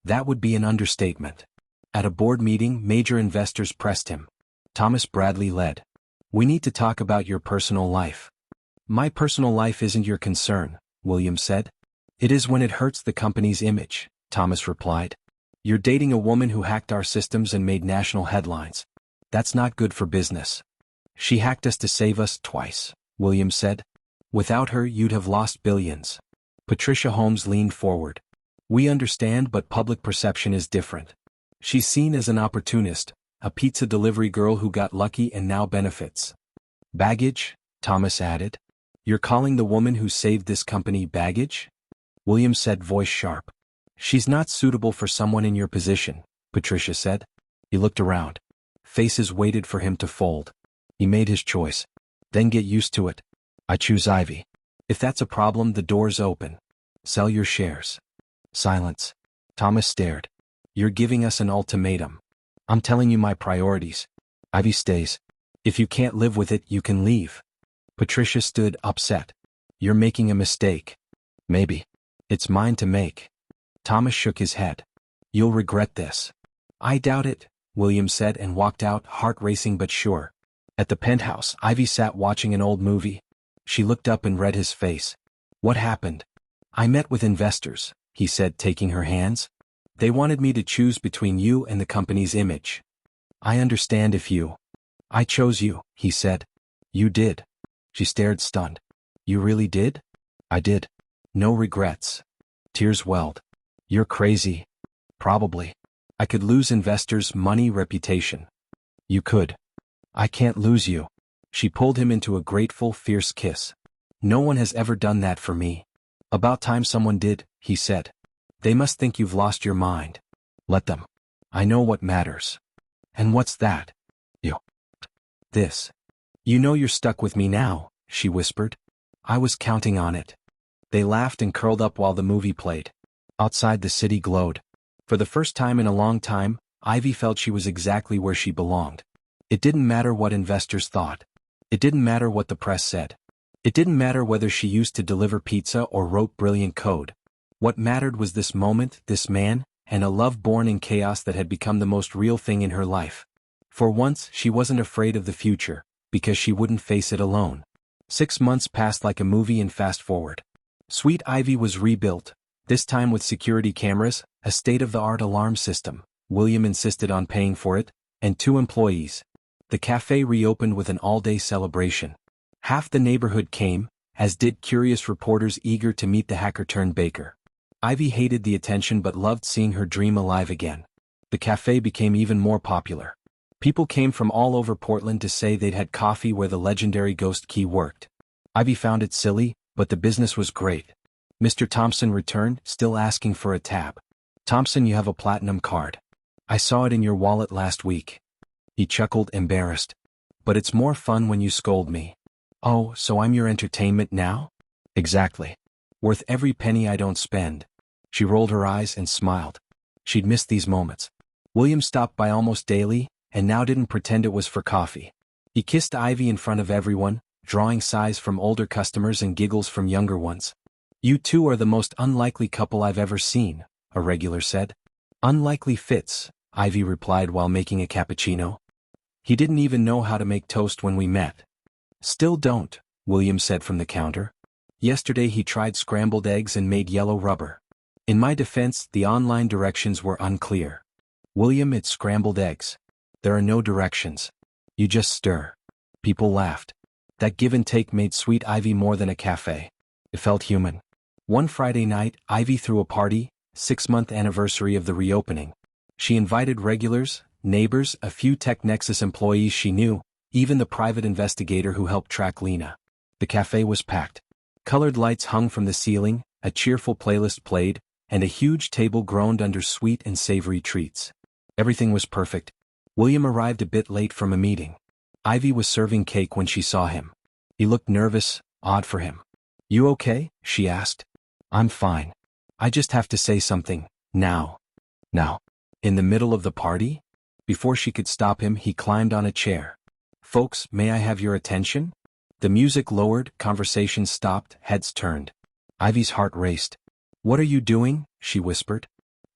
[SPEAKER 1] That would be an understatement. At a board meeting, major investors pressed him. Thomas Bradley led. We need to talk about your personal life. My personal life isn't your concern, William said. It is when it hurts the company's image, Thomas replied. You're dating a woman who hacked our systems and made national headlines. That's not good for business. She hacked us to save us twice, William said. Without her, you'd have lost billions. Patricia Holmes leaned forward. We understand, but public perception is different. She's seen as an opportunist, a pizza delivery girl who got lucky and now benefits. Baggage, Thomas added. You're calling the woman who saved this company baggage? William said, voice sharp. She's not suitable for someone in your position, Patricia said. He looked around. Faces waited for him to fold. He made his choice. Then get used to it. I choose Ivy. If that's a problem, the door's open. Sell your shares. Silence. Thomas stared. You're giving us an ultimatum. I'm telling you my priorities. Ivy stays. If you can't live with it, you can leave. Patricia stood, upset. You're making a mistake. Maybe. It's mine to make. Thomas shook his head. You'll regret this. I doubt it, William said and walked out, heart racing but sure. At the penthouse, Ivy sat watching an old movie. She looked up and read his face. What happened? I met with investors, he said, taking her hands. They wanted me to choose between you and the company's image. I understand if you. I chose you, he said. You did. She stared stunned. You really did? I did. No regrets. Tears welled. You're crazy. Probably. I could lose investors, money, reputation. You could. I can't lose you. She pulled him into a grateful, fierce kiss. No one has ever done that for me. About time someone did, he said. They must think you've lost your mind. Let them. I know what matters. And what's that? You. This. You know you're stuck with me now, she whispered. I was counting on it. They laughed and curled up while the movie played. Outside, the city glowed. For the first time in a long time, Ivy felt she was exactly where she belonged. It didn't matter what investors thought. It didn't matter what the press said. It didn't matter whether she used to deliver pizza or wrote brilliant code. What mattered was this moment, this man, and a love born in chaos that had become the most real thing in her life. For once, she wasn't afraid of the future, because she wouldn't face it alone. 6 months passed like a movie and fast forward. Sweet Ivy was rebuilt, this time with security cameras, a state-of-the-art alarm system. William insisted on paying for it, and 2 employees. The café reopened with an all-day celebration. Half the neighborhood came, as did curious reporters eager to meet the hacker-turned-baker. Ivy hated the attention but loved seeing her dream alive again. The café became even more popular. People came from all over Portland to say they'd had coffee where the legendary Ghost Key worked. Ivy found it silly, but the business was great. Mr. Thompson returned, still asking for a tab. Thompson, you have a platinum card. I saw it in your wallet last week. He chuckled, embarrassed. But it's more fun when you scold me. Oh, so I'm your entertainment now? Exactly. Worth every penny I don't spend. She rolled her eyes and smiled. She'd missed these moments. William stopped by almost daily, and now didn't pretend it was for coffee. He kissed Ivy in front of everyone, drawing sighs from older customers and giggles from younger ones. You two are the most unlikely couple I've ever seen, a regular said. Unlikely fits, Ivy replied while making a cappuccino. He didn't even know how to make toast when we met. Still don't, William said from the counter. Yesterday he tried scrambled eggs and made yellow rubber. In my defense, the online directions were unclear. William, it's scrambled eggs. There are no directions. You just stir. People laughed. That give and take made Sweet Ivy more than a cafe. It felt human. One Friday night, Ivy threw a party, 6-month anniversary of the reopening. She invited regulars, neighbors, a few Tech Nexus employees she knew, even the private investigator who helped track Lena. The cafe was packed. Colored lights hung from the ceiling, a cheerful playlist played, and a huge table groaned under sweet and savory treats. Everything was perfect. William arrived a bit late from a meeting. Ivy was serving cake when she saw him. He looked nervous, odd for him. "You okay?" she asked. "I'm fine. I just have to say something, now." "Now?" In the middle of the party? Before she could stop him, he climbed on a chair. "Folks, may I have your attention?" The music lowered, conversation stopped, heads turned. Ivy's heart raced. "What are you doing?" she whispered.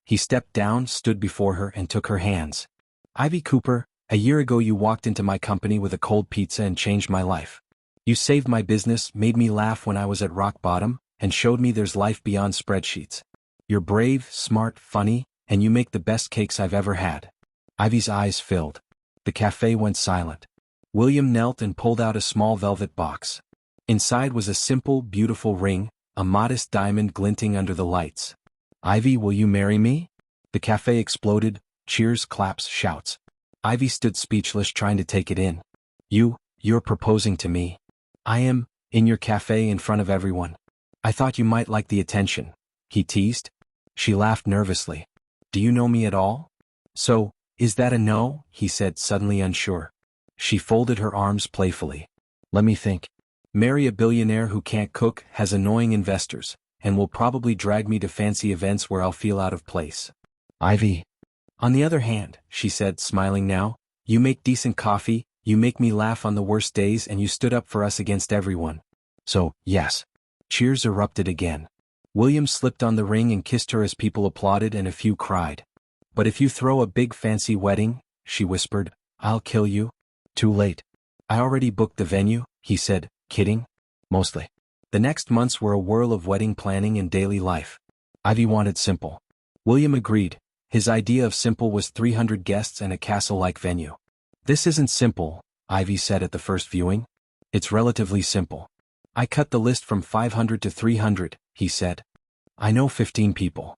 [SPEAKER 1] He stepped down, stood before her, and took her hands. "Ivy Cooper, a year ago you walked into my company with a cold pizza and changed my life. You saved my business, made me laugh when I was at rock bottom, and showed me there's life beyond spreadsheets. You're brave, smart, funny, and you make the best cakes I've ever had." Ivy's eyes filled. The cafe went silent. William knelt and pulled out a small velvet box. Inside was a simple, beautiful ring, a modest diamond glinting under the lights. "Ivy, will you marry me?" The cafe exploded, cheers, claps, shouts. Ivy stood speechless, trying to take it in. You're proposing to me. I am, in your cafe in front of everyone. I thought you might like the attention," he teased. She laughed nervously. "Do you know me at all?" "So, is that a no?" he said, suddenly unsure. She folded her arms playfully. "Let me think. Marry a billionaire who can't cook, has annoying investors, and will probably drag me to fancy events where I'll feel out of place. Ivy. On the other hand," she said, smiling now, "you make decent coffee, you make me laugh on the worst days, and you stood up for us against everyone. So, yes." Cheers erupted again. William slipped on the ring and kissed her as people applauded and a few cried. "But if you throw a big fancy wedding," she whispered, "I'll kill you." "Too late. I already booked the venue," he said, kidding. Mostly. The next months were a whirl of wedding planning and daily life. Ivy wanted simple. William agreed. His idea of simple was 300 guests and a castle-like venue. "This isn't simple," Ivy said at the first viewing. "It's relatively simple. I cut the list from 500 to 300, he said. "I know 15 people."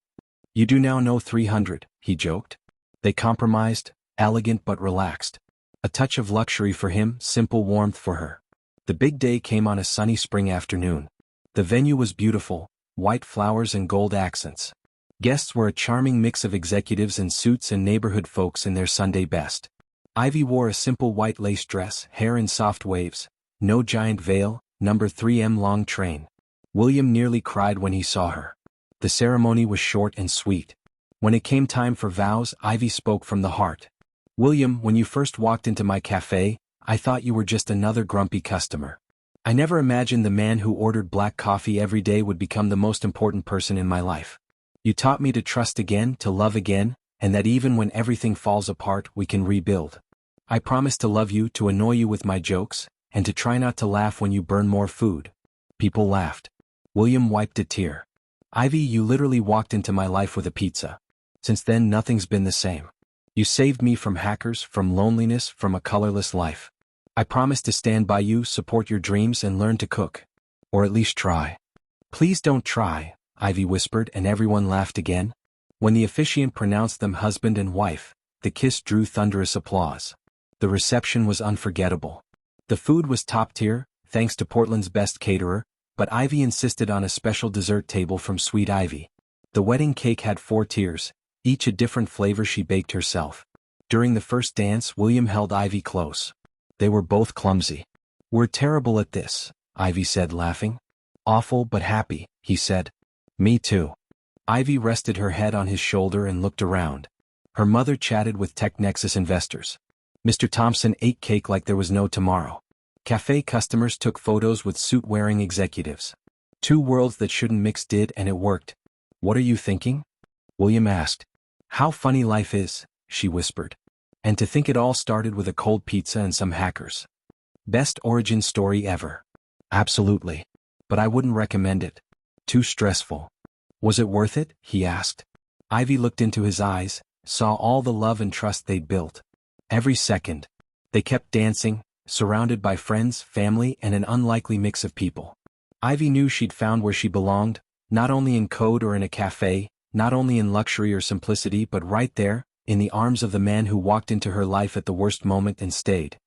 [SPEAKER 1] "You do now know 300, he joked. They compromised, elegant but relaxed. A touch of luxury for him, simple warmth for her. The big day came on a sunny spring afternoon. The venue was beautiful, white flowers and gold accents. Guests were a charming mix of executives in suits and neighborhood folks in their Sunday best. Ivy wore a simple white lace dress, hair in soft waves, no giant veil, number 3M long train. William nearly cried when he saw her. The ceremony was short and sweet. When it came time for vows, Ivy spoke from the heart. "William, when you first walked into my cafe, I thought you were just another grumpy customer. I never imagined the man who ordered black coffee every day would become the most important person in my life. You taught me to trust again, to love again, and that even when everything falls apart, we can rebuild. I promise to love you, to annoy you with my jokes, and to try not to laugh when you burn more food." People laughed. William wiped a tear. "Ivy, you literally walked into my life with a pizza. Since then, nothing's been the same. You saved me from hackers, from loneliness, from a colorless life. I promise to stand by you, support your dreams, and learn to cook. Or at least try." "Please don't try," Ivy whispered, and everyone laughed again. When the officiant pronounced them husband and wife, the kiss drew thunderous applause. The reception was unforgettable. The food was top tier, thanks to Portland's best caterer, but Ivy insisted on a special dessert table from Sweet Ivy. The wedding cake had 4 tiers, each a different flavor she baked herself. During the first dance, William held Ivy close. They were both clumsy. "We're terrible at this," Ivy said, laughing. "Awful but happy," he said. "Me too." Ivy rested her head on his shoulder and looked around. Her mother chatted with Tech Nexus investors. Mr. Thompson ate cake like there was no tomorrow. Cafe customers took photos with suit-wearing executives. Two worlds that shouldn't mix did, and it worked. "What are you thinking?" William asked. "How funny life is," she whispered. "And to think it all started with a cold pizza and some hackers. Best origin story ever." "Absolutely. But I wouldn't recommend it. Too stressful." "Was it worth it?" he asked. Ivy looked into his eyes, saw all the love and trust they'd built. Every second. They kept dancing, surrounded by friends, family, and an unlikely mix of people. Ivy knew she'd found where she belonged, not only in code or in a cafe, not only in luxury or simplicity, but right there, in the arms of the man who walked into her life at the worst moment and stayed.